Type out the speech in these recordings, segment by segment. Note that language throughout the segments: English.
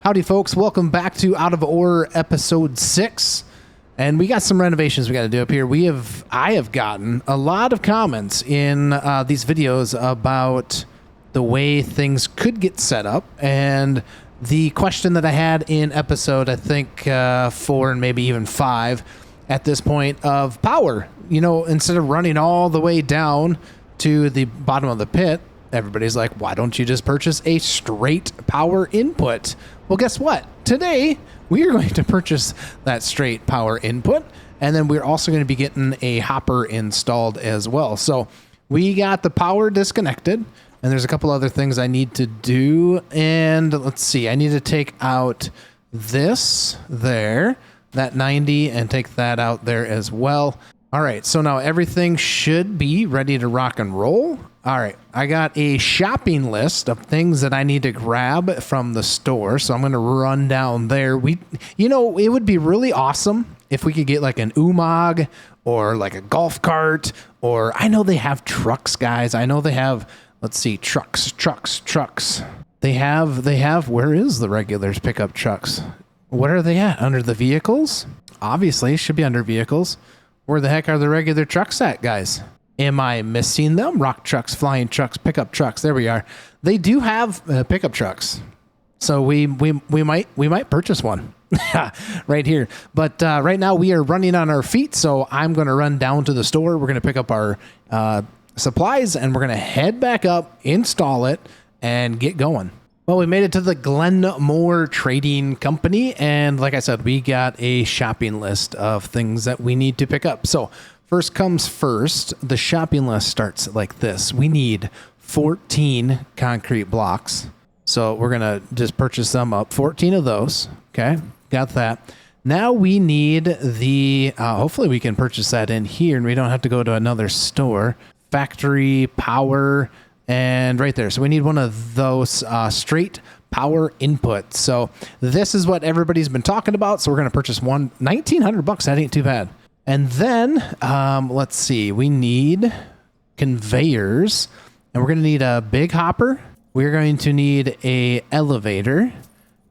Howdy folks, welcome back to Out of Order episode 6. And we got some renovations we got to do up here. I have gotten a lot of comments in these videos about the way things could get set up, and the question that I had in episode, I think 4 and maybe even 5 at this point, of power. You know, instead of running all the way down to the bottom of the pit, everybody's like, why don't you just purchase a straight power input? Well, guess what? Today, we are going to purchase that straight power input, and then we're also going to be getting a hopper installed as well. So we got the power disconnected, and there's a couple other things I need to do. And let's see, I need to take out this there, that 90, and take that out there as well. All right, so now everything should be ready to rock and roll. All right, I got a shopping list of things that I need to grab from the store, so I'm going to run down there. You know, it would be really awesome if we could get like an UMOG or like a golf cart, or I know they have trucks, guys. I know they have, let's see, trucks. They have, where is the regulars pickup trucks? What are they at? Under the vehicles? Obviously, it should be under vehicles. Where the heck are the regular trucks at, guys? Am I missing them? Rock trucks, flying trucks, pickup trucks. There we are. They do have pickup trucks, so we might purchase one right here. But right now we are running on our feet, so I'm going to run down to the store. We're going to pick up our supplies, and we're going to head back up, install it, and get going. Well, we made it to the Glenmore Trading Company, and like I said, we got a shopping list of things that we need to pick up. So first comes first, the shopping list starts like this. We need 14 concrete blocks. So we're going to just purchase them up, 14 of those. Okay, got that. Now we need the, hopefully we can purchase that in here and we don't have to go to another store. Factory power. And right there, so we need one of those straight power inputs. So this is what everybody's been talking about. So we're going to purchase one, $1,900. That ain't too bad. And then let's see, we need conveyors, and we're going to need a big hopper. We're going to need a elevator,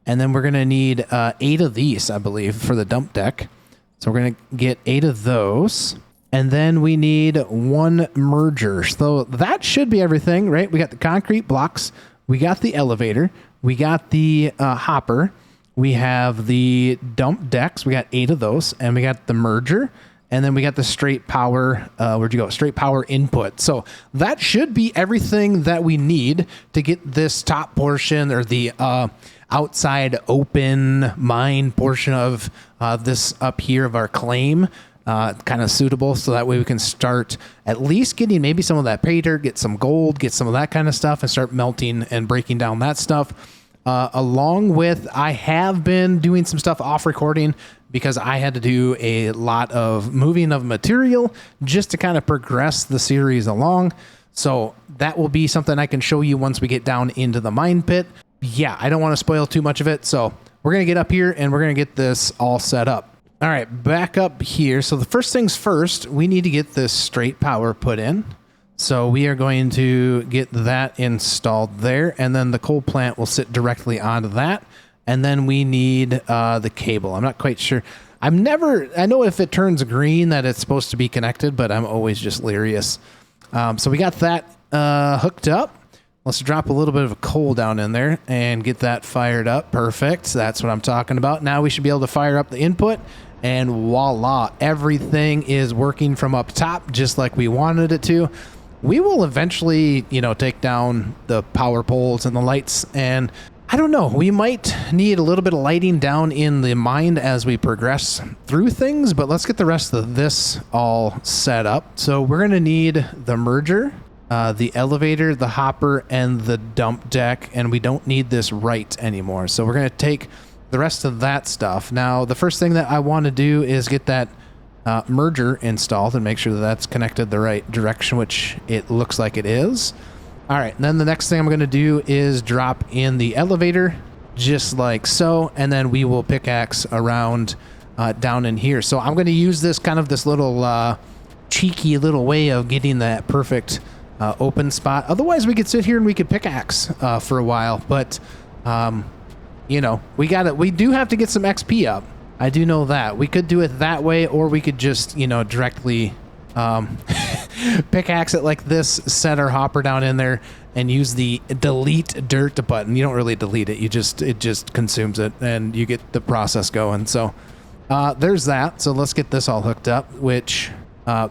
and then we're going to need 8 of these, I believe, for the dump deck. So we're going to get 8 of those. And then we need 1 merger. So that should be everything, right? We got the concrete blocks. We got the elevator. We got the hopper. We have the dump decks. We got 8 of those. And we got the merger. And then we got the straight power. Where'd you go? Straight power input. So that should be everything that we need to get this top portion, or the outside open mine portion of this up here of our claim, kind of suitable, so that way we can start at least getting maybe some of that pay dirt, get some gold, get some of that kind of stuff, and start melting and breaking down that stuff. Along with, I have been doing some stuff off recording because I had to do a lot of moving of material just to kind of progress the series along. So that will be something I can show you once we get down into the mine pit. Yeah, I don't want to spoil too much of it, so we're going to get up here and we're going to get this all set up. All right, back up here. So the first things first, we need to get this straight power put in. So we are going to get that installed there, and then the coal plant will sit directly onto that. And then we need the cable. I'm not quite sure. I know if it turns green that it's supposed to be connected, but I'm always just lyrious. So we got that hooked up. Let's drop a little bit of coal down in there and get that fired up. Perfect. That's what I'm talking about. Now we should be able to fire up the input. And voila, everything is working from up top just like we wanted it to. We will eventually, take down the power poles and the lights, and I don't know, we might need a little bit of lighting down in the mine as we progress through things, but let's get the rest of this all set up. So we're going to need the merger, the elevator, the hopper, and the dump deck, and we don't need this right anymore. So we're going to take the rest of that stuff. Now, the first thing that I want to do is get that merger installed and make sure that that's connected the right direction, which it looks like it is. All right, and then the next thing I'm going to do is drop in the elevator, just like so, and then we will pickaxe around down in here. So I'm going to use this little cheeky little way of getting that perfect open spot. Otherwise, we could sit here and we could pickaxe for a while, but you know, we do have to get some XP up. I do know that. We could do it that way, or we could just, you know, directly pickaxe it like this, set our hopper down in there, and use the delete dirt button. You don't really delete it. It just consumes it, and you get the process going. So there's that. So let's get this all hooked up, which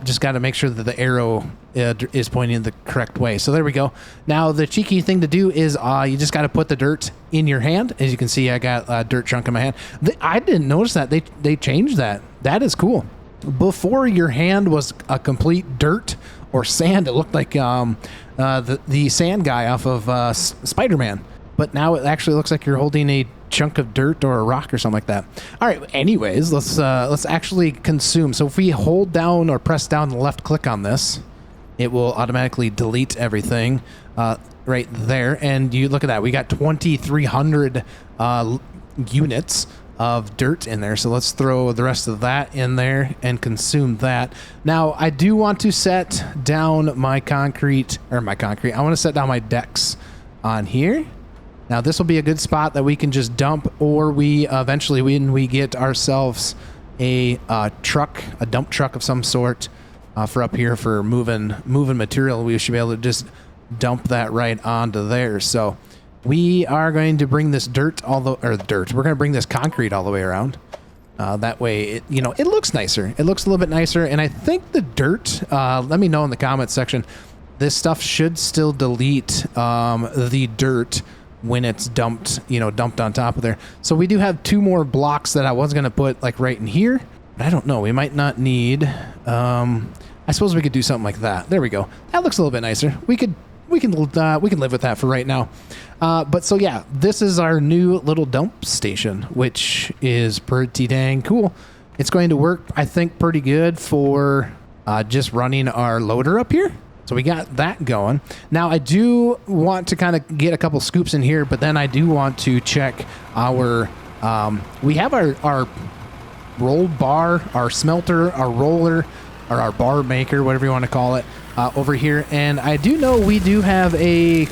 just got to make sure that the arrow is pointing the correct way. So there we go. Now the cheeky thing to do is you just got to put the dirt in your hand. As you can see, I got a dirt chunk in my hand. I didn't notice that. They changed that. That is cool. Before, your hand was a complete dirt or sand. It looked like the sand guy off of Spider-Man. But now it actually looks like you're holding a chunk of dirt or a rock or something like that. All right. Anyways, let's actually consume. So if we hold down or press down the left click on this, it will automatically delete everything right there. And you look at that. We got 2,300 units of dirt in there. So let's throw the rest of that in there and consume that. Now, I do want to set down my concrete. I want to set down my decks on here. Now, this will be a good spot that we can just dump, or we eventually, when we get ourselves a truck, a dump truck of some sort, for up here for moving material, we should be able to just dump that right onto there. So we are going to bring this we're going to bring this concrete all the way around. That way, it looks nicer. It looks a little bit nicer. And I think the dirt, let me know in the comments section, this stuff should still delete the dirt when it's dumped on top of there. So we do have 2 more blocks that I was going to put like right in here. But I don't know. We might not need, I suppose we could do something like that. There we go. That looks a little bit nicer. We can live with that for right now. But so yeah, this is our new little dump station, which is pretty dang cool. It's going to work, I think, pretty good for just running our loader up here. So we got that going. Now I do want to kind of get a couple scoops in here, but then I do want to check our, we have our roll bar, our smelter, our roller, or our bar maker, whatever you want to call it, over here. And I do know we do have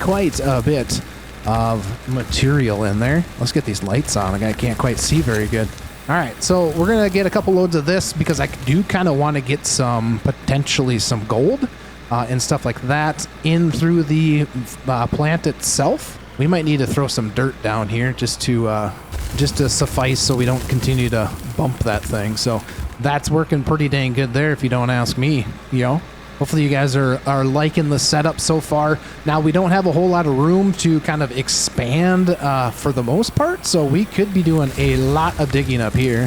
quite a bit of material in there. Let's get these lights on. I can't quite see very good. All right, so we're going to get a couple loads of this because I do kind of want to get potentially some gold and stuff like that in through the plant itself. We might need to throw some dirt down here just to suffice so we don't continue to bump that thing. So that's working pretty dang good there, if you don't ask me. Hopefully you guys are liking the setup so far. Now, we don't have a whole lot of room to kind of expand for the most part, so we could be doing a lot of digging up here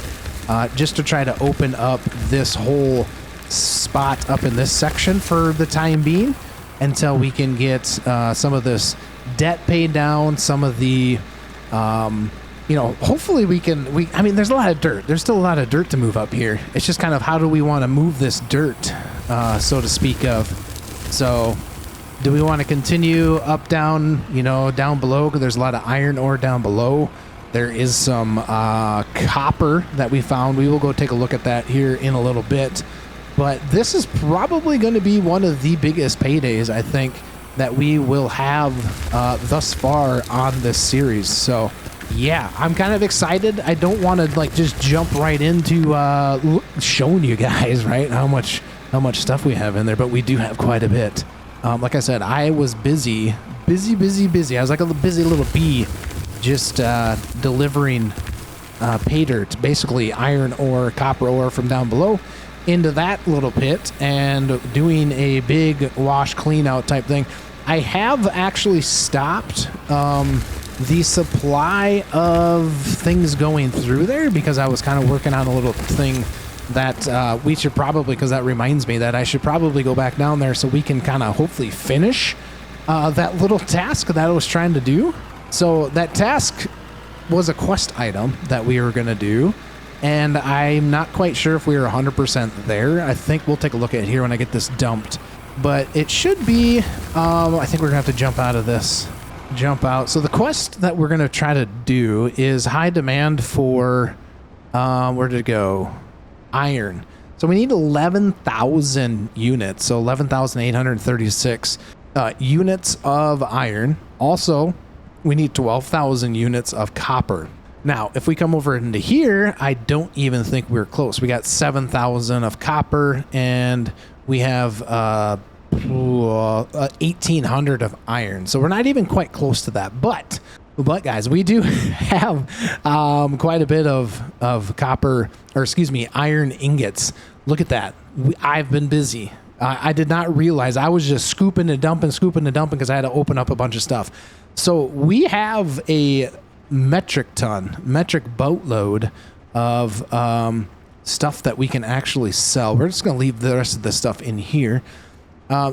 just to try to open up this whole spot up in this section for the time being until we can get some of this debt paid down, some of the hopefully I mean, there's a lot of dirt. There's still a lot of dirt to move up here. It's just kind of how do we want to move this dirt, so to speak of. So do we want to continue up, down, down below? Because there's a lot of iron ore down below. There is some copper that we found. We will go take a look at that here in a little bit. But this is probably going to be one of the biggest paydays, I think, that we will have thus far on this series. So yeah, I'm kind of excited. I don't want to just jump right into showing you guys, right, how much stuff we have in there, but we do have quite a bit. Like I said, I was busy. I was like a busy little bee, just delivering pay dirt, basically iron ore, copper ore from down below into that little pit and doing a big wash clean out type thing. I have actually stopped the supply of things going through there because I was kind of working on a little thing that we should probably, because that reminds me that I should probably go back down there so we can kind of hopefully finish that little task that I was trying to do. So that task was a quest item that we were going to do, and I'm not quite sure if we were 100% there. I think we'll take a look at it here when I get this dumped, but it should be, I think we're gonna have to jump out of this. Jump out. So the quest that we're gonna try to do is high demand for, where did it go? Iron. So we need 11,000 units. So 11,836 units of iron. Also, we need 12,000 units of copper. Now, if we come over into here, I don't even think we're close. We got 7,000 of copper, and we have 1,800 of iron. So we're not even quite close to that. But guys, we do have quite a bit of copper, or excuse me, iron ingots. Look at that. I've been busy. I did not realize I was just scooping and dumping because I had to open up a bunch of stuff. So we have a metric boatload of stuff that we can actually sell. We're just going to leave the rest of this stuff in here.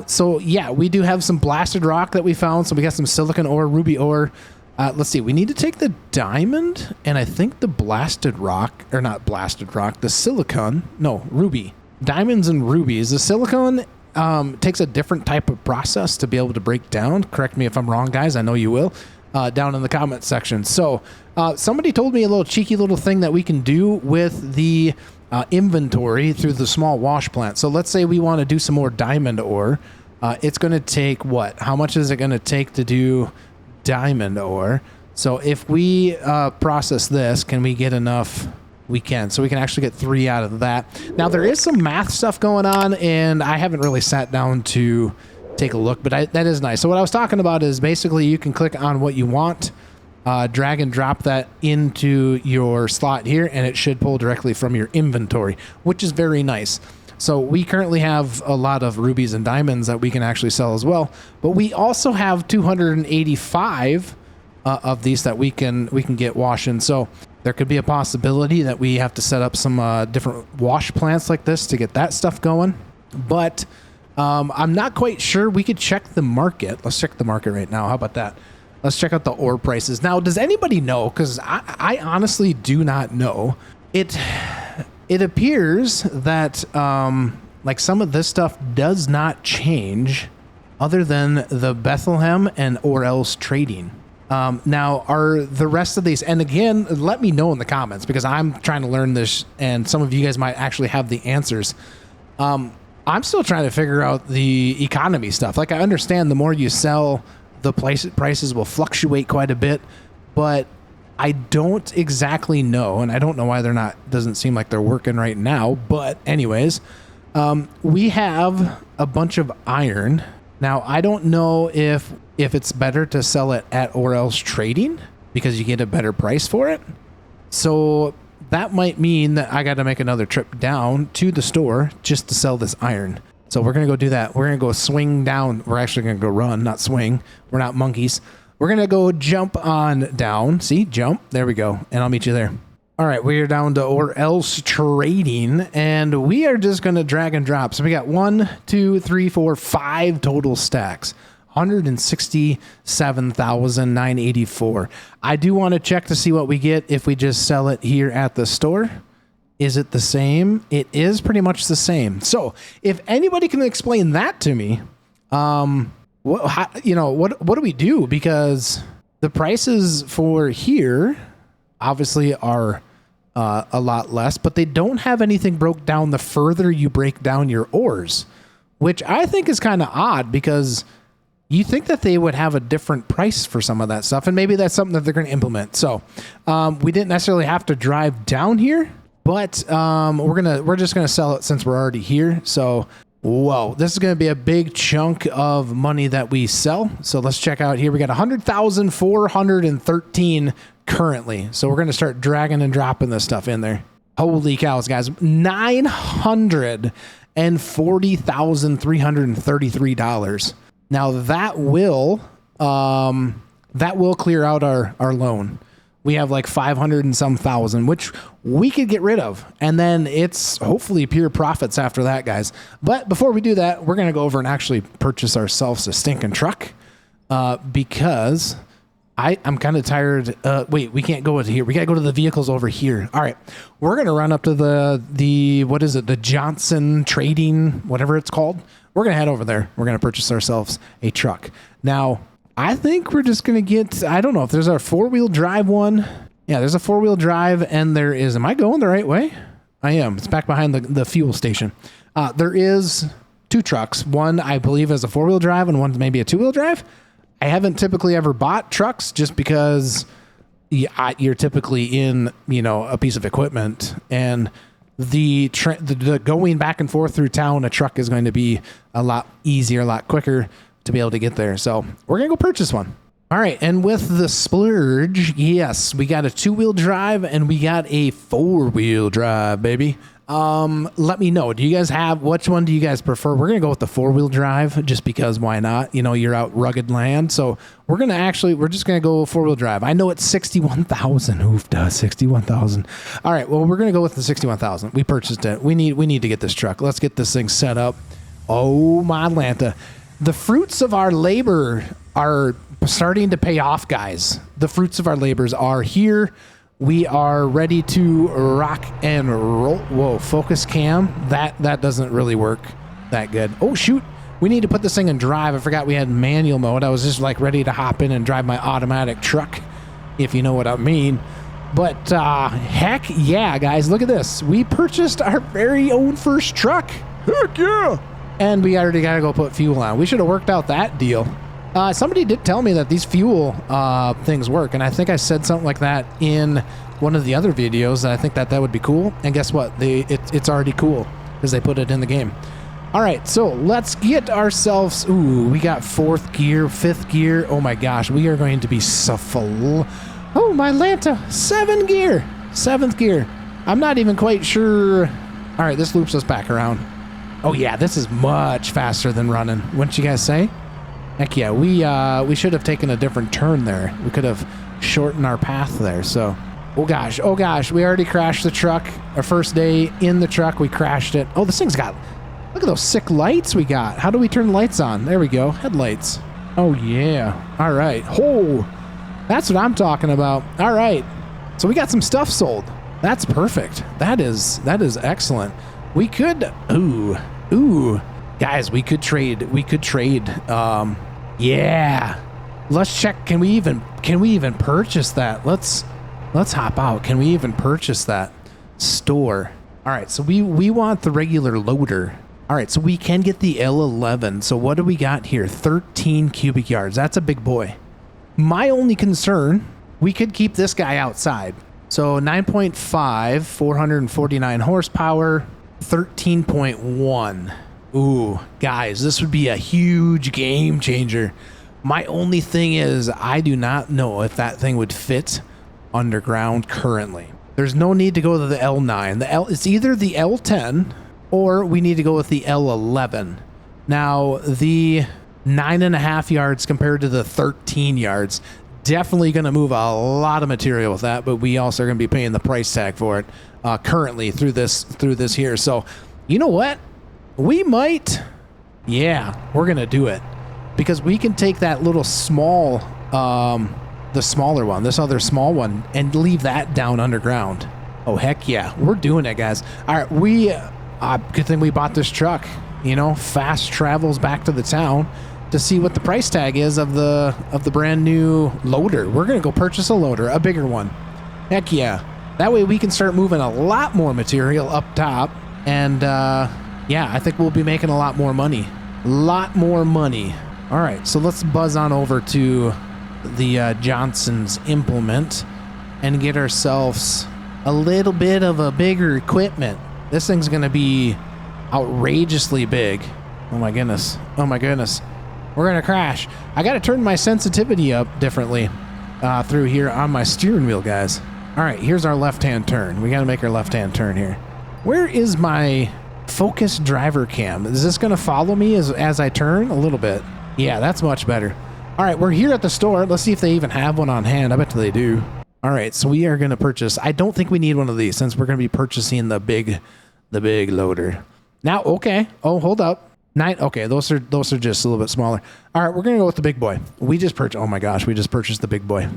So yeah, we do have some blasted rock that we found. So we got some silicon ore, ruby ore. Let's see. We need to take the diamond, and I think the blasted rock, or not blasted rock, the silicon. No, ruby. Diamonds and rubies. The silicon takes a different type of process to be able to break down. Correct me if I'm wrong, guys. I know you will. Down in the comment section. So somebody told me a little cheeky little thing that we can do with the inventory through the small wash plant. So let's say we want to do some more diamond ore. It's going to take what? How much is it going to take to do diamond ore? So if we process this, can we get enough? We can. So we can actually get 3 out of that. Now there is some math stuff going on, and I haven't really sat down to take a look, but that is nice. So what I was talking about is basically you can click on what you want, drag and drop that into your slot here, and it should pull directly from your inventory, which is very nice. So we currently have a lot of rubies and diamonds that we can actually sell as well, but we also have 285 of these that we can get washing. So there could be a possibility that we have to set up some different wash plants like this to get that stuff going, but I'm not quite sure. We could check the market. Let's check the market right now. How about that? Let's check out the ore prices. Now, does anybody know? Because I honestly do not know. It appears that like some of this stuff does not change other than the Bethlehem and or else trading. Now, are the rest of these, and again, let me know in the comments because I'm trying to learn this and some of you guys might actually have the answers. I'm still trying to figure out the economy stuff. Like, I understand the more you sell, the prices will fluctuate quite a bit, but I don't exactly know, and I don't know why they're not, doesn't seem like they're working right now, but anyways, we have a bunch of iron. Now, I don't know if it's better to sell it at or else trading because you get a better price for it. So that might mean that I got to make another trip down to the store just to sell this iron. So we're going to go do that. We're going to go swing down. We're actually going to go run, not swing. We're not monkeys. We're going to go jump on down. See, jump. There we go. And I'll meet you there. All right, we are down to or else trading, and we are just going to drag and drop. So we got 1, 2, 3, 4, 5 total stacks. 167,984. I do want to check to see what we get if we just sell it here at the store. Is it the same? It is pretty much the same. So if anybody can explain that to me, what do we do? Because the prices for here obviously are a lot less, but they don't have anything broke down the further you break down your ores, which I think is kind of odd because you think that they would have a different price for some of that stuff, and maybe that's something that they're going to implement. So we didn't necessarily have to drive down here, but we're just gonna sell it since we're already here. So whoa, this is gonna be a big chunk of money that we sell. So let's check out here. We got 100,413 currently. So we're gonna start dragging and dropping this stuff in there. Holy cows, guys! $940,333. Now that will clear out our loan. We have like 500 and some thousand, which we could get rid of. And then it's hopefully pure profits after that, guys. But before we do that, we're going to go over and actually purchase ourselves a stinking truck because I'm kind of tired. Wait, we can't go to here. We got to go to the vehicles over here. All right. We're going to run up to the what is it? The Johnson Trading, whatever it's called. We're going to head over there. We're going to purchase ourselves a truck. Now, I think we're just going to get, I don't know if there's a 4-wheel drive one. Yeah, there's a 4-wheel drive and there is, am I going the right way? I am. It's back behind the fuel station. There is 2 trucks. One, I believe, is a 4-wheel drive and one's maybe a 2-wheel drive. I haven't typically ever bought trucks just because you're typically in, a piece of equipment, and the going back and forth through town, a truck is going to be a lot easier, a lot quicker to be able to get there. So we're going to go purchase one. All right. And with the splurge, yes, we got a 2-wheel drive and we got a 4-wheel drive, baby. Let me know. Do you guys have, which one do you guys prefer? We're going to go with the 4-wheel drive just because why not? You're out rugged land. So we're just going to go 4-wheel drive. I know it's 61,000. Oof, 61,000. All right. Well, we're going to go with the 61,000. We purchased it. We need to get this truck. Let's get this thing set up. Oh my Atlanta. The fruits of our labor are starting to pay off, guys. The fruits of our labors are here. We are ready to rock and roll. Whoa, focus cam. That doesn't really work that good. Oh, shoot. We need to put this thing in drive. I forgot we had manual mode. I was just ready to hop in and drive my automatic truck, if you know what I mean. But heck yeah, guys. Look at this. We purchased our very own first truck. Heck yeah. And we already got to go put fuel on. We should have worked out that deal. Somebody did tell me that these fuel things work, and I think I said something like that in one of the other videos. I think that would be cool. And guess what? It's already cool because they put it in the game. All right, so let's get ourselves. Ooh, we got 4th gear, 5th gear. Oh my gosh, we are going to be so full. Oh my Lanta, 7th gear, 7th gear. I'm not even quite sure. All right, this loops us back around. Oh yeah, this is much faster than running. Wouldn't you guys say? Heck yeah, we should have taken a different turn there. We could have shortened our path there. So, oh gosh, we already crashed the truck. Our first day in the truck, we crashed it. Oh, this thing's got, look at those sick lights we got. How do we turn lights on? There we go, headlights. Oh yeah, all right. Oh, that's what I'm talking about. All right, so we got some stuff sold. That's perfect. That is excellent. We could, ooh. Guys, we could trade. Yeah. Let's check. Can we even purchase that? Let's hop out. Can we even purchase that? Store. All right, so we want the regular loader. All right, so we can get the L11. So what do we got here? 13 cubic yards. That's a big boy. My only concern, we could keep this guy outside. So 9.5, 449 horsepower, 13.1. Ooh, guys, this would be a huge game changer. My only thing is I do not know if that thing would fit underground currently. There's no need to go to the L9. It's either the L10 or we need to go with the L11. Now, the 9.5 yards compared to the 13 yards, definitely going to move a lot of material with that, but we also are going to be paying the price tag for it currently through this here. So, you know what? We might, yeah, we're going to do it because we can take that little small, the smaller one, this other small one, and leave that down underground. Oh, heck yeah. We're doing it, guys. All right, good thing we bought this truck, fast travels back to the town to see what the price tag is of the brand new loader. We're going to go purchase a loader, a bigger one. Heck yeah. That way we can start moving a lot more material up top and, yeah, I think we'll be making a lot more money. All right, so let's buzz on over to the Johnson's implement and get ourselves a little bit of a bigger equipment. This thing's going to be outrageously big. Oh my goodness. We're going to crash. I got to turn my sensitivity up differently through here on my steering wheel, guys. All right, here's our left-hand turn. We got to make our left-hand turn here. Where is my focus driver cam? Is this going to follow me as I turn? A little bit. Yeah, that's much better. All right, we're here at the store. Let's see if they even have one on hand. I bet they do. All right, so we are going to purchase. I don't think we need one of these since we're going to be purchasing the big loader. Now, okay. Oh, hold up. 9. Okay, those are just a little bit smaller. All right, we're going to go with the big boy. We just purchased. Oh my gosh, we just purchased the big boy.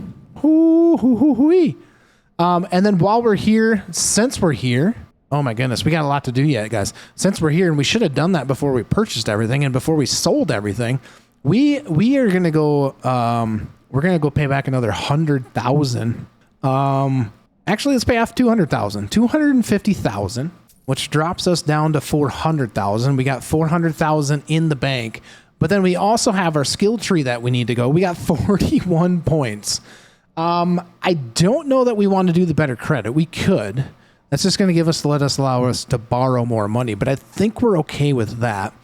And then while we're here, since we're here, oh my goodness, we got a lot to do yet, guys. Since we're here, and we should have done that before we purchased everything and before we sold everything, we are gonna go. We're gonna go pay back another 100,000. Actually, let's pay off 200,000, 250,000, which drops us down to 400,000. We got 400,000 in the bank But then we also have our skill tree that we need to go. We got 41 points. I don't know that we want to do the better credit. We could. That's just going to allow us to borrow more money, but I think we're okay with that.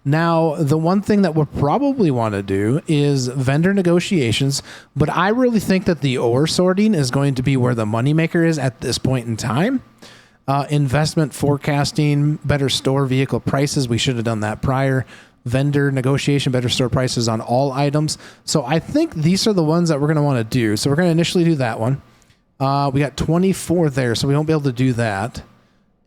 Now, the one thing that we'll probably want to do is vendor negotiations, but I really think that the ore sorting is going to be where the moneymaker is at this point in time. Investment forecasting, better store vehicle prices. We should have done that prior. Vendor negotiation, better store prices on all items. So I think these are the ones that we're going to want to do. So we're going to initially do that one. We got 24 there, so we won't be able to do that.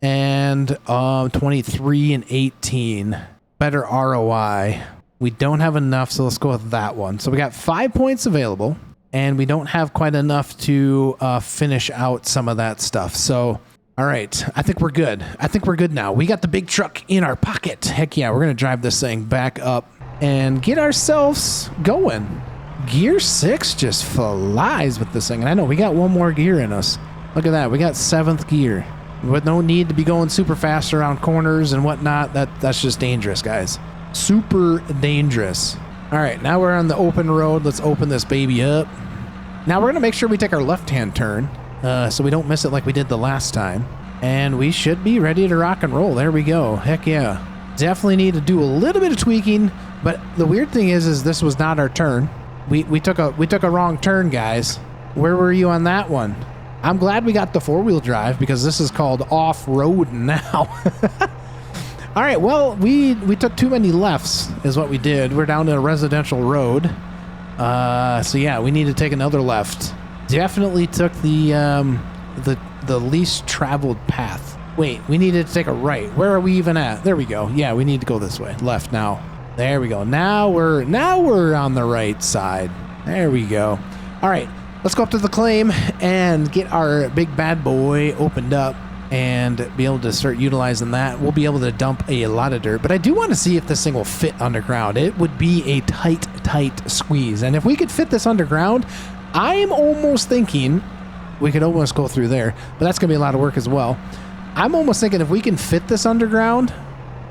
And 23 and 18. Better ROI. We don't have enough, so let's go with that one. So we got 5 points available, and we don't have quite enough to finish out some of that stuff. So, all right, I think we're good. I think we're good now. We got the big truck in our pocket. Heck yeah, we're going to drive this thing back up and get ourselves going. Gear 6 just flies with this thing. And I know we got one more gear in us. Look at that. We got 7th gear. With no need to be going super fast around corners and whatnot. That's just dangerous, guys. Super dangerous. All right, now we're on the open road. Let's open this baby up. Now we're going to make sure we take our left-hand turn so we don't miss it like we did the last time. And we should be ready to rock and roll. There we go. Heck yeah. Definitely need to do a little bit of tweaking. But the weird thing is this was not our turn. We took a wrong turn, guys. Where were you on that one? I'm glad we got the 4-wheel drive because this is called off-road now. All right, well, we took too many lefts is what we did. We're down to a residential road. So yeah, we need to take another left. Definitely took the least traveled path. Wait, we needed to take a right. Where are we even at? There we go. Yeah, we need to go this way. Left now. There we go. Now we're on the right side. There we go. All right. Let's go up to the claim and get our big bad boy opened up and be able to start utilizing that. We'll be able to dump a lot of dirt, but I do want to see if this thing will fit underground. It would be a tight squeeze. And if we could fit this underground, I'm almost thinking we could almost go through there, but that's going to be a lot of work as well. I'm almost thinking if we can fit this underground,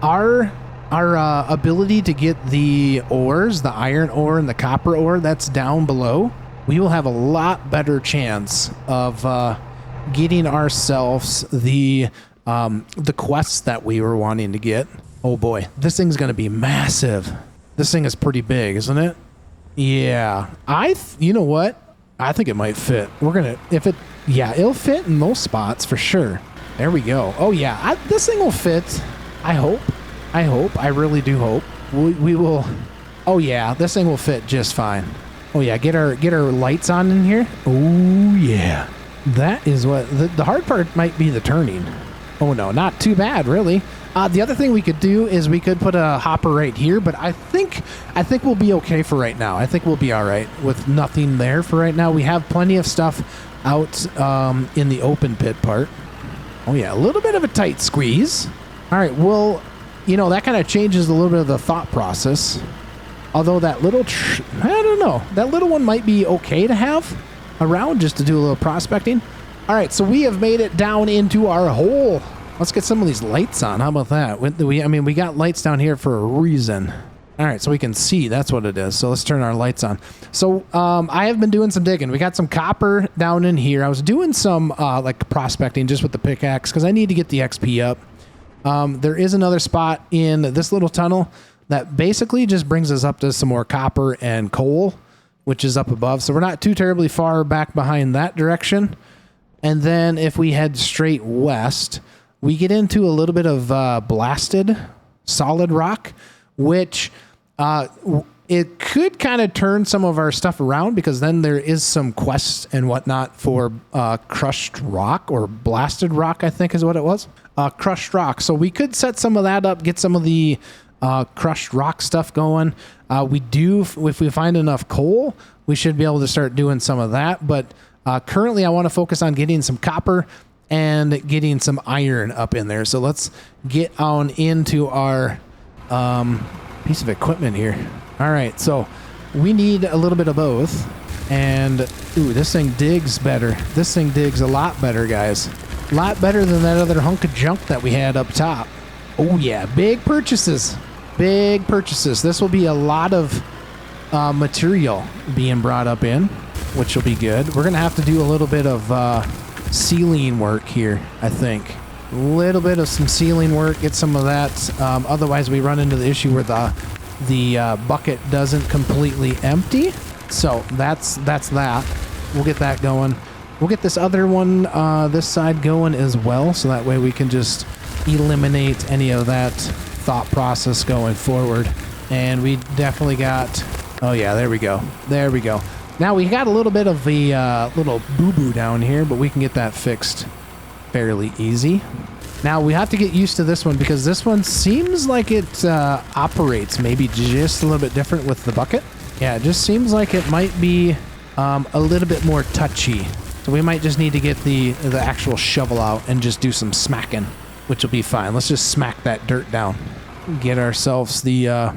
our ability to get the ores, the iron ore and the copper ore that's down below, we will have a lot better chance of getting ourselves the quests that we were wanting to get. Oh boy, this thing's going to be massive. This thing is pretty big, isn't it? Yeah, you know what? I think it might fit. It'll fit in those spots for sure. There we go. Oh yeah, this thing will fit. I hope. I really do hope. We will. Oh yeah, this thing will fit just fine. Oh yeah, get our lights on in here. Oh yeah, that is what the hard part might be, the turning. Oh no, not too bad really. The other thing we could do is we could put a hopper right here, but I think we'll be okay for right now. I think we'll be all right with nothing there for right now. We have plenty of stuff out in the open pit part. Oh yeah, a little bit of a tight squeeze. All right, well, that kind of changes a little bit of the thought process. Although that little, I don't know, that little one might be okay to have around just to do a little prospecting. All right, so we have made it down into our hole. Let's get some of these lights on. How about that? We got lights down here for a reason. All right, so we can see. That's what it is. So let's turn our lights on. So I have been doing some digging. We got some copper down in here. I was doing some like prospecting just with the pickaxe because I need to get the XP up. There is another spot in this little tunnel that basically just brings us up to some more copper and coal, which is up above. So we're not too terribly far back behind that direction. And then if we head straight west, we get into a little bit of blasted solid rock, which it could kind of turn some of our stuff around because then there is some quests and whatnot for crushed rock or blasted rock, I think is what it was. Crushed rock. So we could set some of that up, get some of the crushed rock stuff going. If we find enough coal, we should be able to start doing some of that. But currently I want to focus on getting some copper and getting some iron up in there. So let's get on into our piece of equipment here. All right, so we need a little bit of both. And ooh, this thing digs better. This thing digs a lot better, guys. A lot better than that other hunk of junk that we had up top. Oh yeah, big purchases. Big purchases. This will be a lot of material being brought up in, which will be good. We're going to have to do a little bit of ceiling work here, I think. A little bit of some ceiling work, get some of that. Otherwise, we run into the issue where the bucket doesn't completely empty. So that's that. We'll get that going. We'll get this other one, this side going as well, so that way we can just eliminate any of that thought process going forward. And we definitely got... Oh yeah, there we go. There we go. Now we got a little bit of the little boo-boo down here, but we can get that fixed fairly easy. Now we have to get used to this one because this one seems like it operates maybe just a little bit different with the bucket. Yeah, it just seems like it might be a little bit more touchy. So we might just need to get the actual shovel out and just do some smacking, which will be fine. Let's just smack that dirt down. Get ourselves the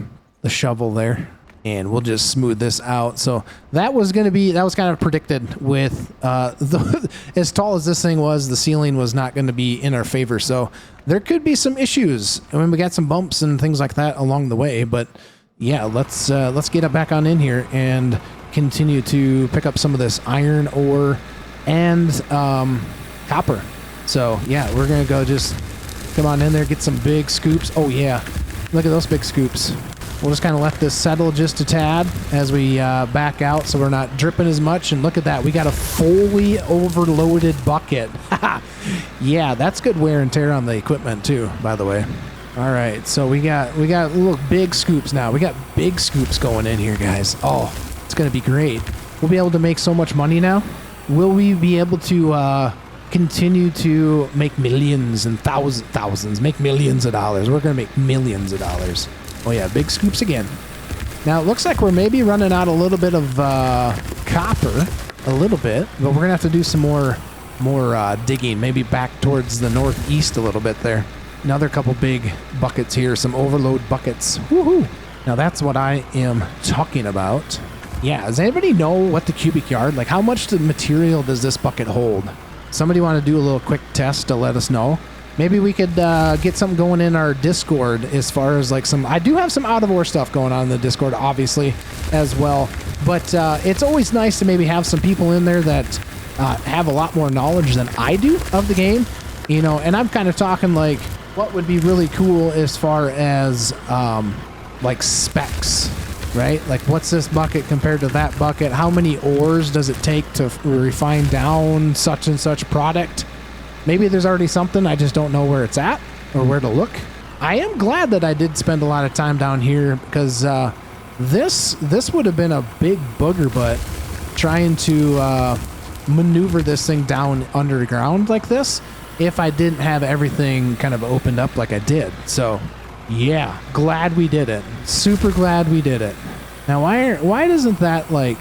shovel there, and we'll just smooth this out. So that was kind of predicted with as tall as this thing was, the ceiling was not going to be in our favor. So there could be some issues. I mean, we got some bumps and things like that along the way, but yeah, let's get it back on in here and continue to pick up some of this iron ore and copper. So yeah, we're gonna go just come on in there, get some big scoops. Oh yeah, look at those big scoops. We'll just kind of let this settle just a tad as we back out so we're not dripping as much. And look at that, we got a fully overloaded bucket. Yeah, that's good wear and tear on the equipment too, by the way. All right, so we got little big scoops now. We got big scoops going in here, guys. Oh, it's gonna be great. We'll be able to make so much money now. Will we be able to continue to make millions and thousands, make millions of dollars? We're going to make millions of dollars. Oh yeah, big scoops again. Now it looks like we're maybe running out a little bit of copper, a little bit, but we're going to have to do some more digging, maybe back towards the northeast a little bit there. Another couple big buckets here, some overload buckets. Woohoo! Now that's what I am talking about. Yeah, does anybody know what the cubic yard, like how much the material does this bucket hold? Somebody want to do a little quick test to let us know? Maybe we could get something going in our Discord as far as like I do have some out of ore stuff going on in the Discord, obviously, as well. But it's always nice to maybe have some people in there that have a lot more knowledge than I do of the game, you know, and I'm kind of talking like what would be really cool as far as like specs. Right? Like, what's this bucket compared to that bucket? How many ores does it take to refine down such and such product? Maybe there's already something. I just don't know where it's at or where to look. I am glad that I did spend a lot of time down here because this would have been a big booger butt trying to maneuver this thing down underground like this if I didn't have everything kind of opened up like I did. So yeah, glad we did it. Super glad we did it. Now, why doesn't that like,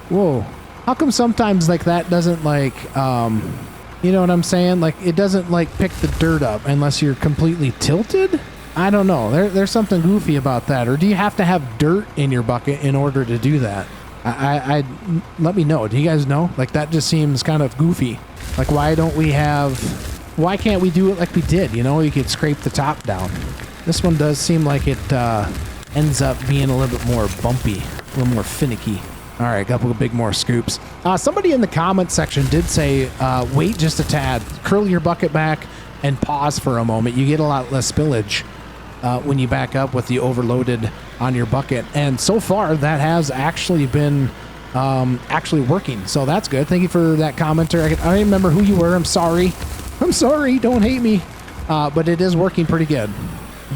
whoa, how come sometimes like that doesn't like, you know what I'm saying? Like it doesn't like pick the dirt up unless you're completely tilted? I don't know. There's something goofy about that. Or do you have to have dirt in your bucket in order to do that? I let me know. Do you guys know? Like that just seems kind of goofy. Like why can't we do it like we did? You know, you could scrape the top down. This one does seem like it ends up being a little bit more bumpy, a little more finicky. All right, a couple of big more scoops. Somebody in the comment section did say, wait just a tad, curl your bucket back and pause for a moment. You get a lot less spillage when you back up with the overloaded on your bucket. And so far, that has actually been actually working. So that's good. Thank you for that commenter. I don't remember who you were. I'm sorry. I'm sorry. Don't hate me. But it is working pretty good.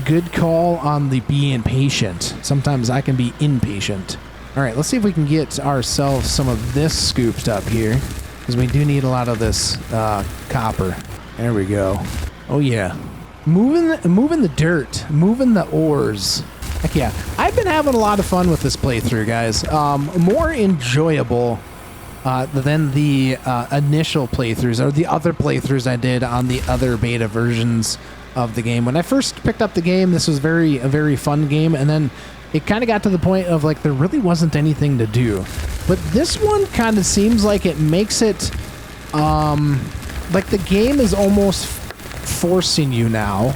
Good call on the being patient. Sometimes I can be impatient. All right, let's see if we can get ourselves some of this scooped up here because we do need a lot of this copper. There we go. Oh yeah, moving the dirt, moving the ores. Heck yeah, I've been having a lot of fun with this playthrough, guys. More enjoyable than the initial playthroughs or the other playthroughs I did on the other beta versions of the game. When I first picked up the game, this was a very fun game, and then it kind of got to the point of like there really wasn't anything to do. But this one kind of seems like it makes it like the game is almost forcing you now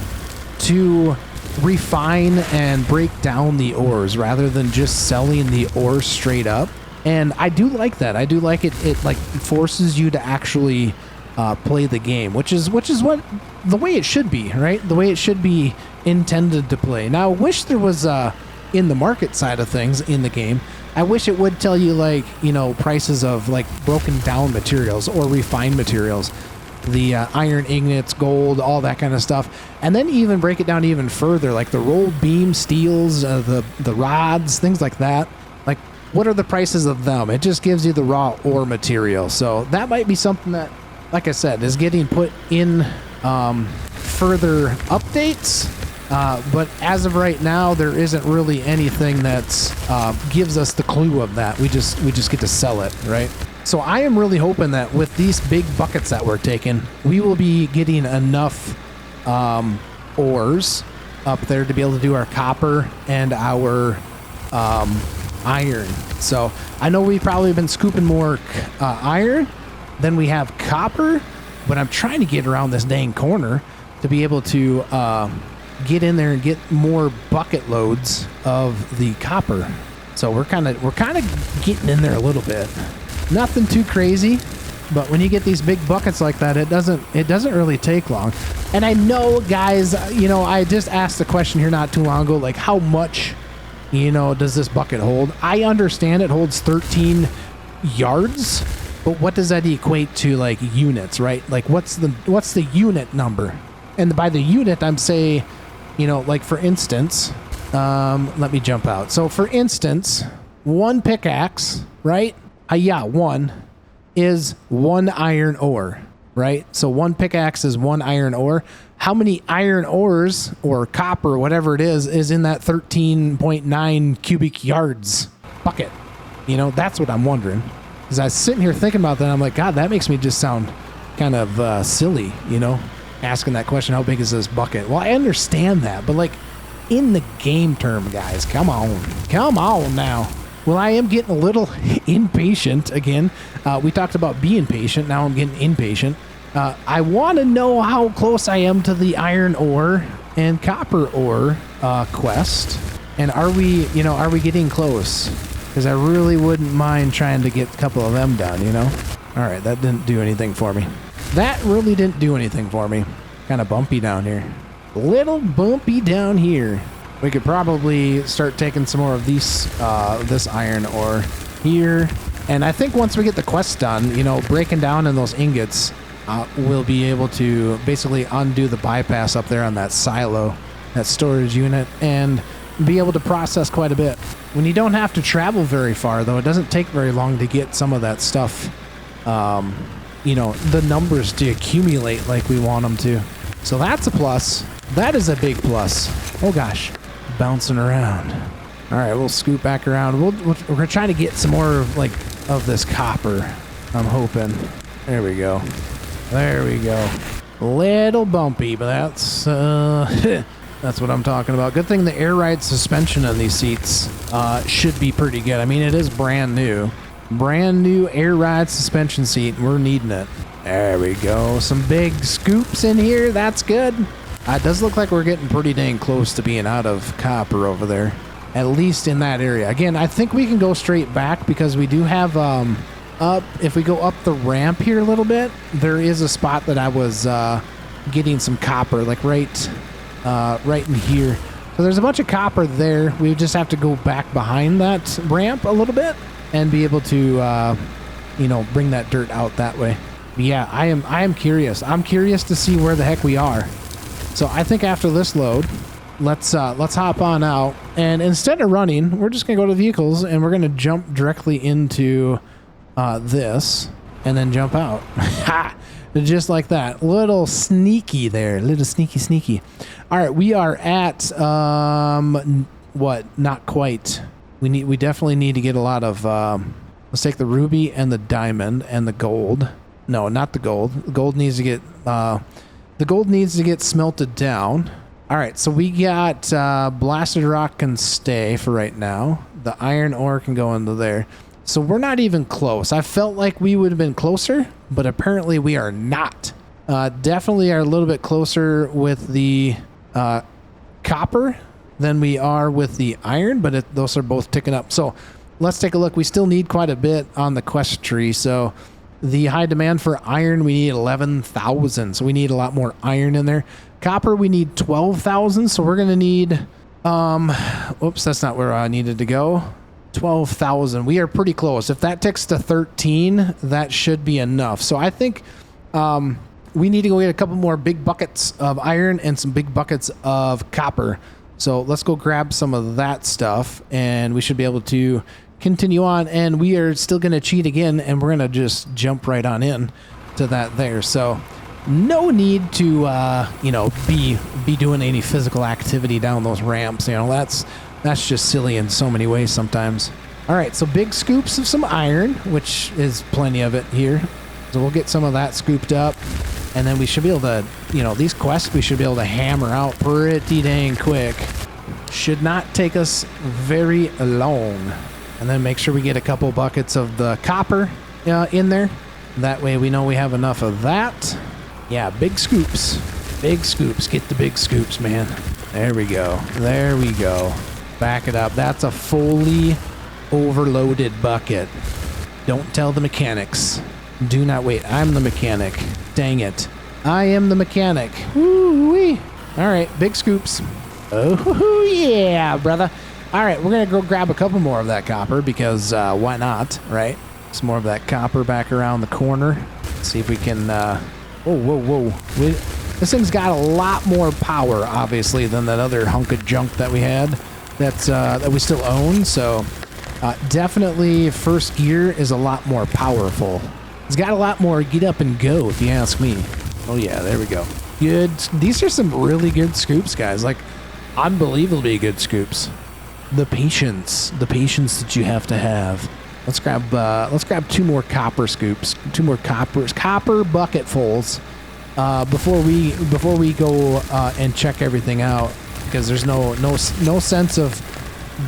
to refine and break down the ores rather than just selling the ores straight up. And I do like that. I do like it. It like forces you to actually play the game, which is what the way it should be, right? The way it should be intended to play. Now, I wish there was in the market side of things in the game, I wish it would tell you, like, you know, prices of like broken down materials or refined materials, the iron ingots, gold, all that kind of stuff, and then even break it down even further, like the rolled beam steels, the rods, things like that. Like, what are the prices of them? It just gives you the raw ore material. So that might be something that, like I said, is getting put in further updates. But as of right now, there isn't really anything that gives us the clue of that. We just get to sell it, right? So I am really hoping that with these big buckets that we're taking, we will be getting enough ores up there to be able to do our copper and our iron. So I know we've probably been scooping more iron than we have copper, but I'm trying to get around this dang corner to be able to get in there and get more bucket loads of the copper. So we're kind of getting in there a little bit. Nothing too crazy, but when you get these big buckets like that, it doesn't really take long. And I know, guys, you know, I just asked the question here not too long ago, like, how much, you know, does this bucket hold? I understand it holds 13 yards, but what does that equate to, like, units, right? Like, what's the unit number? And by the unit, I'm saying, you know, like, for instance, let me jump out. So for instance, one pickaxe, right? One is one iron ore, right? So one pickaxe is one iron ore. How many iron ores or copper, whatever it is in that 13.9 cubic yards bucket? You know, that's what I'm wondering. As I was sitting here thinking about that, I'm like, God, that makes me just sound kind of silly, you know, asking that question, how big is this bucket? Well, I understand that, but like in the game term, guys, come on now. Well, I am getting a little impatient again. We talked about being patient. Now I'm getting impatient. I want to know how close I am to the iron ore and copper ore quest. And are we getting close? Because I really wouldn't mind trying to get a couple of them done, you know? All right, that didn't do anything for me. That really didn't do anything for me. Kind of bumpy down here. Little bumpy down here. We could probably start taking some more of these, this iron ore here. And I think once we get the quest done, you know, breaking down in those ingots, we'll be able to basically undo the bypass up there on that silo, that storage unit, and be able to process quite a bit. When you don't have to travel very far, though, it doesn't take very long to get some of that stuff, you know, the numbers to accumulate like we want them to. So that's a plus. That is a big plus. Oh, gosh. Bouncing around. All right, we'll scoot back around. We're trying to get some more of this copper. I'm hoping. There we go. There we go. Little bumpy, but that's that's what I'm talking about. Good thing the air ride suspension on these seats should be pretty good. I mean, it is brand new air ride suspension seat. We're needing it. There we go. Some big scoops in here. That's good. It does look like we're getting pretty dang close to being out of copper over there, at least in that area. Again, I think we can go straight back because we do have if we go up the ramp here a little bit, there is a spot that I was getting some copper, like right in here. So there's a bunch of copper there. We just have to go back behind that ramp a little bit and be able to you know, bring that dirt out that way. But yeah, I am curious. I'm curious to see where the heck we are. So I think after this load, let's hop on out, and instead of running, we're just gonna go to vehicles and we're gonna jump directly into this and then jump out. Ha! Just like that. Little sneaky there. Little sneaky. All right, we are at what? Not quite. We definitely need to get a lot of. Let's take the ruby and the diamond and the gold. No, not the gold. The gold needs to get. The gold needs to get smelted down. All right, so we got blasted rock can stay for right now. The iron ore can go into there. So we're not even close. I felt like we would have been closer, but apparently we are not. Definitely are a little bit closer with the copper than we are with the iron, but those are both ticking up. So let's take a look. We still need quite a bit on the quest tree. So the high demand for iron, we need 11,000. So we need a lot more iron in there. Copper, we need 12,000. So we're going to need, oops, that's not where I needed to go. 12,000. We are pretty close. If that ticks to 13, that should be enough. So I think we need to go get a couple more big buckets of iron and some big buckets of copper. So let's go grab some of that stuff, and we should be able to continue on. And we are still going to cheat again, and we're going to just jump right on in to that there. So no need to, you know, be doing any physical activity down those ramps. You know, that's just silly in so many ways sometimes. All right, so big scoops of some iron, which is plenty of it here. So we'll get some of that scooped up, and then we should be able to, you know, these quests we should be able to hammer out pretty dang quick. Should not take us very long. And then make sure we get a couple buckets of the copper in there. That way we know we have enough of that. Yeah, big scoops. Big scoops. Get the big scoops, man. There we go. There we go. Back it up. That's a fully overloaded bucket. Don't tell the mechanics. Do not wait. I'm the mechanic. Dang it. I am the mechanic. Woo-wee. All right, big scoops. Oh, yeah, brother. All right, we're going to go grab a couple more of that copper because why not, right? Some more of that copper back around the corner. Let's see if we can... whoa. This thing's got a lot more power, obviously, than that other hunk of junk that we had that we still own. So definitely first gear is a lot more powerful. It's got a lot more get up and go, if you ask me. Oh, yeah, there we go. Good. These are some really good scoops, guys. Like, unbelievably good scoops. The patience that you have to have. Let's grab two more copper scoops, two more copper bucketfuls before we go and check everything out, because there's no sense of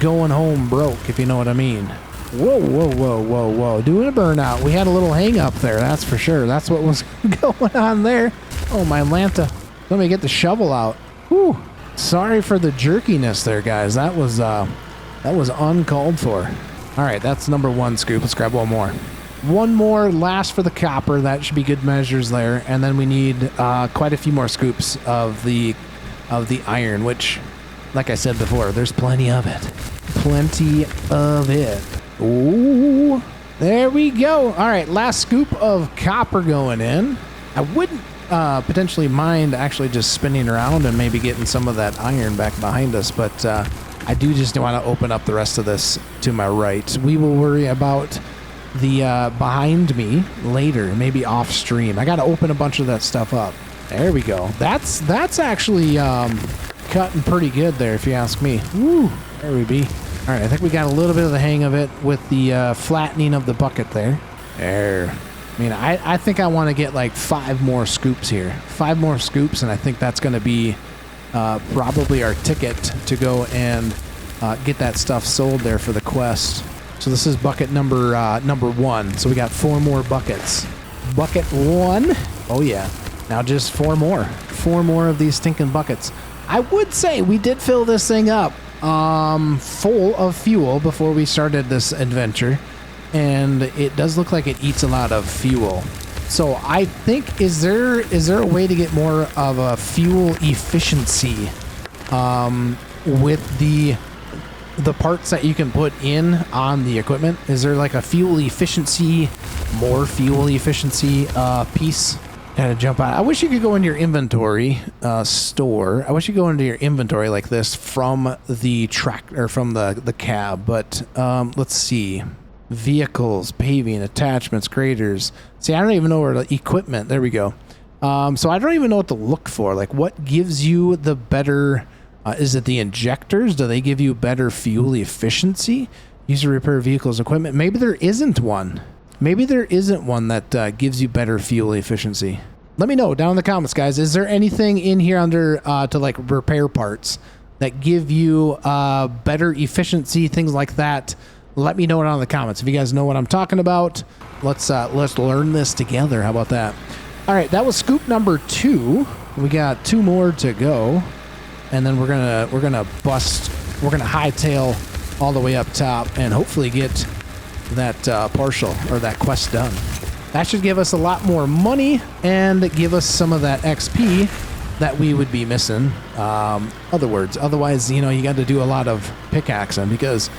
going home broke, if you know what I mean. Whoa. Doing a burnout. We had a little hang up there, that's for sure. That's what was going on there. Oh, my Lanta. Let me get the shovel out. Whew. Sorry for the jerkiness there, guys. That was uncalled for. All right, that's number one scoop. Let's grab one more. One more, last for the copper. That should be good measures there. And then we need quite a few more scoops of the iron, which, like I said before, there's plenty of it. Plenty of it. Ooh, there we go. All right, last scoop of copper going in. I wouldn't potentially mind actually just spinning around and maybe getting some of that iron back behind us, but I do just want to open up the rest of this to my right. We will worry about the behind me later, maybe off stream. I got to open a bunch of that stuff up. There we go. That's actually cutting pretty good there, if you ask me. Woo, there we be. All right, I think we got a little bit of the hang of it with the flattening of the bucket there. There. I mean, I think I want to get like 5 more scoops here. 5 more scoops, and I think that's going to be probably our ticket to go and get that stuff sold there for the quest. So this is bucket number 1. So we got 4 more buckets. Bucket 1. Oh, yeah. Now just 4 more. 4 more of these stinking buckets. I would say we did fill this thing up full of fuel before we started this adventure, and it does look like it eats a lot of fuel. So I think, is there a way to get more of a fuel efficiency with the parts that you can put in on the equipment? Is there like a more fuel efficiency piece? Gotta jump out. I wish you could go into your inventory store. I wish you could go into your inventory like this from the track or from the cab. But let's see. Vehicles, paving, attachments, graders. See, I don't even know where the equipment. There we go. So I don't even know what to look for. Like, what gives you the better? Is it the injectors? Do they give you better fuel efficiency? Use to repair vehicles, equipment. Maybe there isn't one. Maybe there isn't one that gives you better fuel efficiency. Let me know down in the comments, guys. Is there anything in here under to like repair parts that give you better efficiency, things like that? Let me know it down in the comments. If you guys know what I'm talking about, let's learn this together. How about that? All right, that was scoop number 2. We got 2 more to go. and then we're gonna hightail all the way up top and hopefully get that partial or that quest done. That should give us a lot more money and give us some of that XP that we would be missing. Otherwise, you know, you got to do a lot of pickaxing because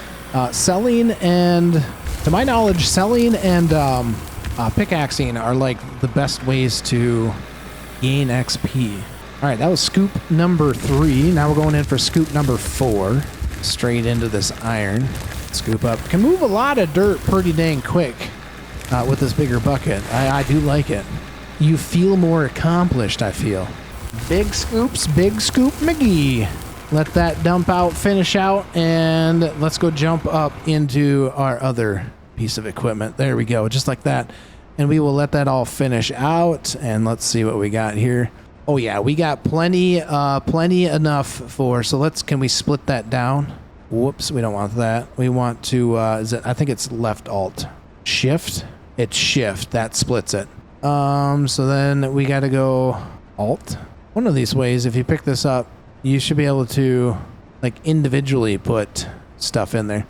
selling and, to my knowledge, selling and pickaxing are like the best ways to gain XP. All right, that was scoop number 3. Now we're going in for scoop number 4. Straight into this iron. Scoop up. Can move a lot of dirt pretty dang quick with this bigger bucket. I do like it. You feel more accomplished, I feel. Big scoops, Big Scoop McGee. Let that dump out, finish out, and let's go jump up into our other piece of equipment. There we go, just like that. And we will let that all finish out, and let's see what we got here. Oh yeah, we got plenty enough for, so can we split that down? Whoops, we don't want that. We want to, I think it's left alt. Shift? It's shift, that splits it. So then we gotta go alt. One of these ways, if you pick this up, you should be able to like individually put stuff in there.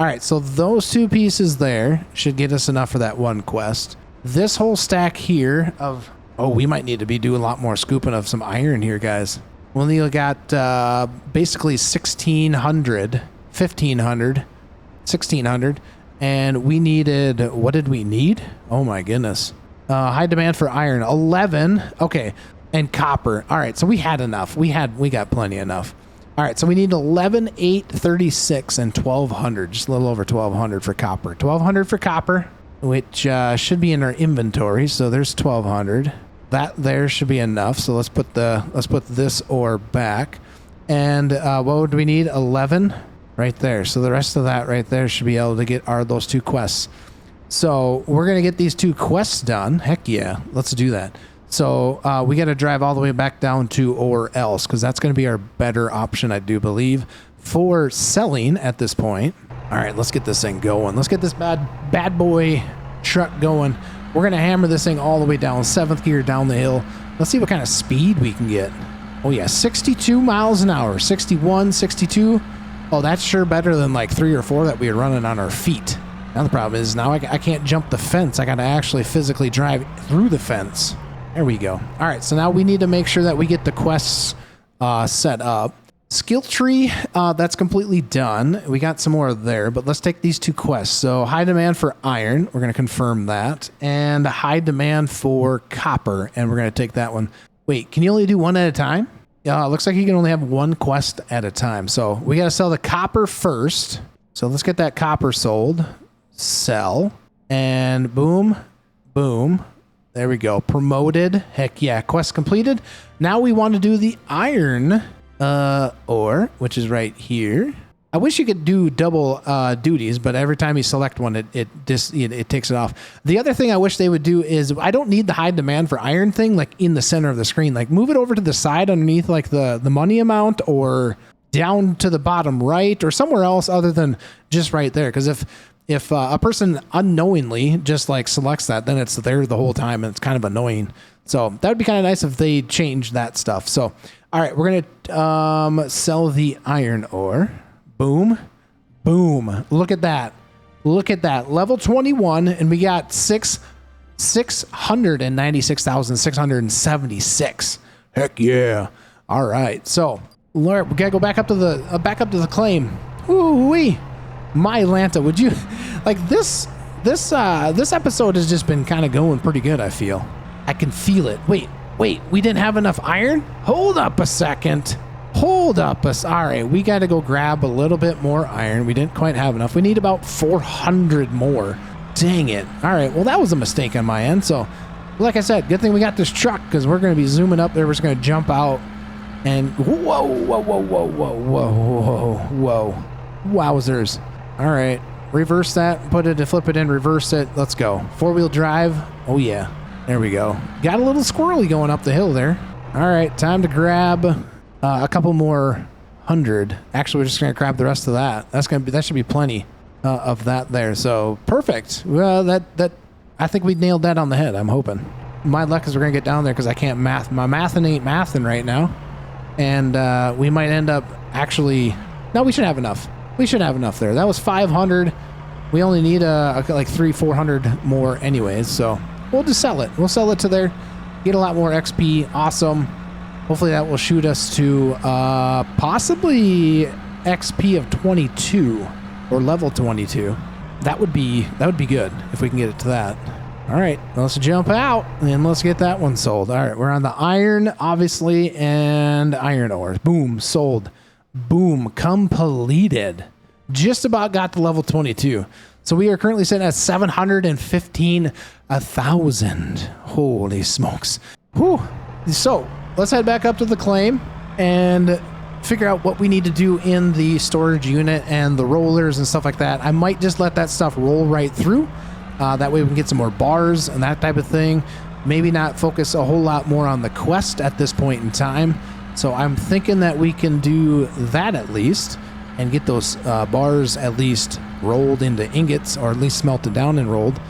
All right, so those 2 pieces there should get us enough for that one quest. This whole stack here of, oh, we might need to be doing a lot more scooping of some iron here, guys. We only got basically 1,600, 1,500, 1,600, and we needed, what did we need? Oh my goodness. High demand for iron, 11. Okay. And copper. All right, so we had enough. We got plenty enough. All right, so we need 11, 8, 36, and 1,200. Just a little over 1,200 for copper. 1,200 for copper, which should be in our inventory. So there's 1,200. That there should be enough. So let's put this ore back. And what would we need? 11 right there. So the rest of that right there should be able to get those 2 quests. So we're gonna get these 2 quests done. Heck yeah, let's do that. So we got to drive all the way back down to or else, because that's going to be our better option, I do believe, for selling at this point. All right, let's get this thing going. Let's get this bad boy truck going. We're going to hammer this thing all the way down, 7th gear down the hill. Let's see what kind of speed we can get. Oh yeah, 62 miles an hour, 61, 62. Oh, that's sure better than like 3 or 4 that we were running on our feet. Now the problem is now I can't jump the fence. I got to actually physically drive through the fence. There we go. All right, so now we need to make sure that we get the quests set up. Skill tree, that's completely done. We got some more there, but let's take these 2 quests. So high demand for iron, we're going to confirm that, and high demand for copper, and we're going to take that one. Wait, can you only do one at a time? Looks like you can only have 1 quest at a time. So we got to sell the copper first. So let's get that copper sold. Sell, and boom, boom. There we go. Promoted. Heck yeah. Quest completed. Now we want to do the iron ore, which is right here. I wish you could do double duties, but every time you select one, it takes it off. The other thing I wish they would do is, I don't need the high demand for iron thing like in the center of the screen. Like move it over to the side underneath like the money amount, or down to the bottom right, or somewhere else other than just right there. Because if a person unknowingly just like selects that, then it's there the whole time and it's kind of annoying. So that would be kind of nice if they changed that stuff. So, all right, we're going to sell the iron ore. Boom, boom. Look at that. Look at that. Level 21, and we got 696,676. Heck yeah. All right. So, Lord, we got to go back up to the claim. Ooh-wee. My Lanta, would you like this episode has just been kind of going pretty good, I feel. I can feel it. Wait, we didn't have enough iron? Hold up a second. All right, we got to go grab a little bit more iron. We didn't quite have enough. We need about 400 more. Dang it. All right, well, that was a mistake on my end. So, like I said, good thing we got this truck, because we're going to be zooming up there. We're just going to jump out and whoa. Wowzers. All right, reverse that, flip it in, reverse it. Let's go. 4-wheel drive. Oh yeah, there we go. Got a little squirrely going up the hill there. All right, time to grab a couple more 100. Actually, we're just gonna grab the rest of that. That should be plenty of that there. So perfect. Well, I think we nailed that on the head. I'm hoping. My luck is we're gonna get down there because I can't math. My mathin' ain't mathin' right now. And we might end up actually... No, we should have enough. We should have enough there. That was 500. We only need like 300-400 more anyways, so we'll just sell it. We'll sell it to there, get a lot more XP. Awesome. Hopefully that will shoot us to possibly XP of 22 or level 22. That would be good if we can get it to that. All right, let's jump out and let's get that one sold. All right, we're on the iron, obviously, and iron ores. Boom, sold. Boom, completed. Just about got to level 22. So we are currently sitting at 715,000. Holy smokes. Whew. So let's head back up to the claim and figure out what we need to do in the storage unit and the rollers and stuff like that. I might just let that stuff roll right through. That way we can get some more bars and that type of thing. Maybe not focus a whole lot more on the quest at this point in time. So I'm thinking that we can do that at least and get those bars at least rolled into ingots, or at least smelted down and rolled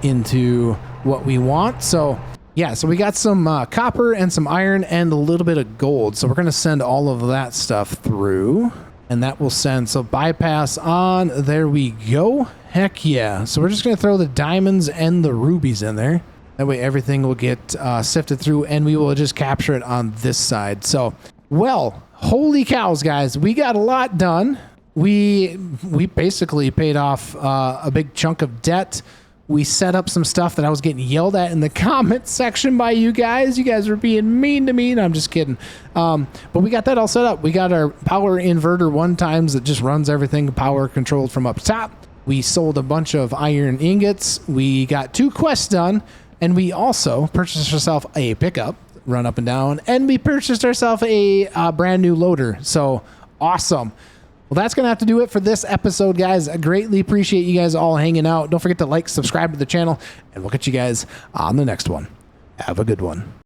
into what we want. So yeah, so we got some copper and some iron and a little bit of gold. So we're going to send all of that stuff through, and that will send. So bypass on. There we go. Heck yeah. So we're just going to throw the diamonds and the rubies in there. That way everything will get sifted through, and we will just capture it on this side. So, well, holy cows, guys. We got a lot done. We basically paid off a big chunk of debt. We set up some stuff that I was getting yelled at in the comment section by you guys. You guys were being mean to me. No, I'm just kidding. But we got that all set up. We got our power inverter 1x that just runs everything power controlled from up top. We sold a bunch of iron ingots. We got 2 quests done. And we also purchased ourselves a pickup, run up and down. And we purchased ourselves a brand new loader. So awesome. Well, that's going to have to do it for this episode, guys. I greatly appreciate you guys all hanging out. Don't forget to like, subscribe to the channel, and we'll catch you guys on the next one. Have a good one.